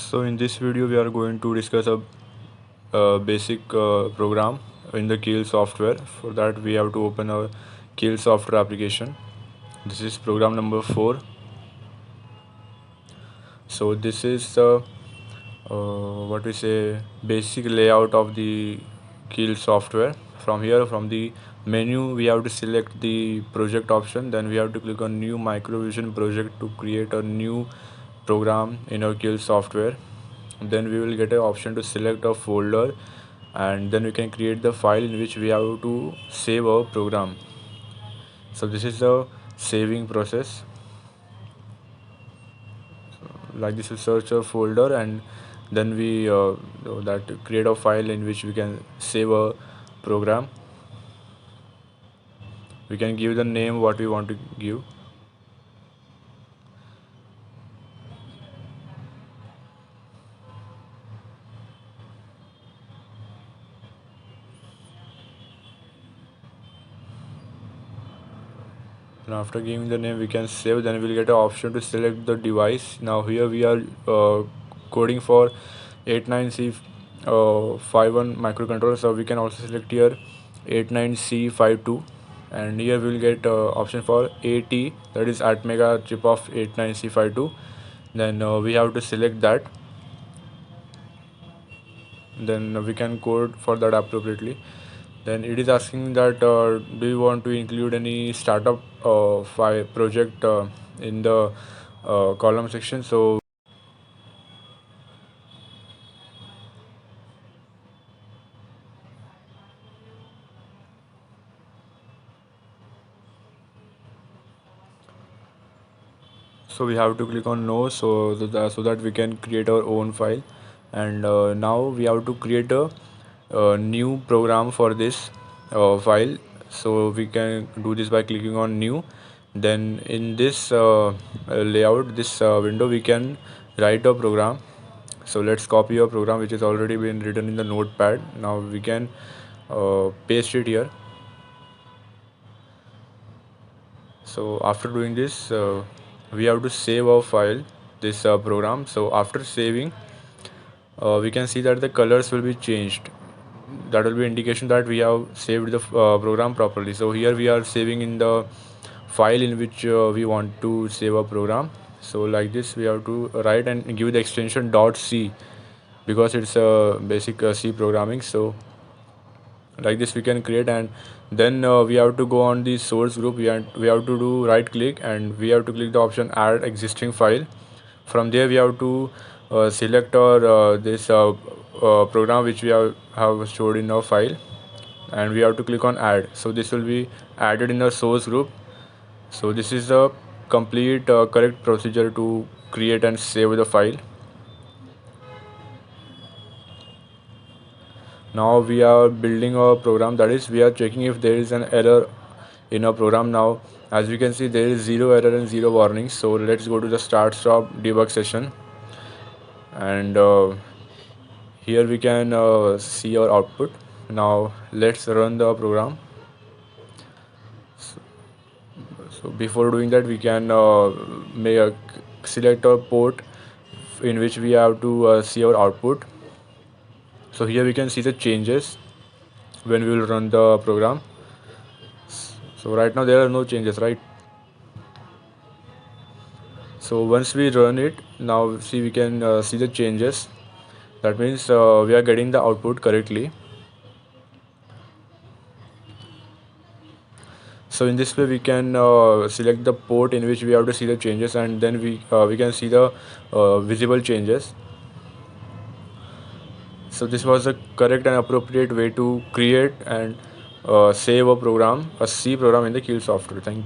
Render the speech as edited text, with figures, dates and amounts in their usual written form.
So in this video we are going to discuss a basic program in the keil software. For that we have to open our keil software application. This is program number 4. So this is the what we say basic layout of the keil software. From here, from the menu, we have to select the project option. Then we have to click on new microvision project to create a new program in our keil software. Then we will get an option to select a folder, and then we can create the file in which we have to save our program. So this is the saving process. Like this, we search a folder, and then we that create a file in which we can save a program. We can give the name what we want to give. And after giving the name, we can save. Then we'll get an option to select the device. Now here we are coding for 89C 51 microcontroller, so we can also select here 89C52, and here we will get option for AT, that is Atmega chip of 89C52. Then we have to select that. Then we can code for that appropriately. Then it is asking that do you want to include any startup file project in the column section. So we have to click on no, so that we can create our own file. And now we have to create a new program for this file. So we can do this by clicking on new. Then in this layout, this window, we can write a program. So let's copy a program which has already been written in the notepad. Now we can paste it here. So after doing this, we have to save our file, this program. So after saving, we can see that the colors will be changed. That will be indication that we have saved the program properly. So here we are saving in the file in which we want to save a program. So like this, we have to write and give the extension .c, because it's a basic C programming. So like this we can create, and then we have to go on the source group. We have to do right click, and we have to click the option add existing file. From there we have to select our this program which we have stored in our file, and we have to click on add. So this will be added in the source group. So this is the complete correct procedure to create and save the file. Now we are building a program, that is we are checking if there is an error in our program. Now as we can see, there is 0 error and 0 warnings. So let's go to the start stop debug session, and here we can see our output. Now let's run the program. So before doing that, we can select a port in which we have to see our output. So here we can see the changes when we will run the program. So right now there are no changes, right? So once we run it, now see we can see the changes. That means we are getting the output correctly. So in this way we can select the port in which we have to see the changes, and then we can see the visible changes. So this was the correct and appropriate way to create and save a program, a C program in the keil software. Thank you.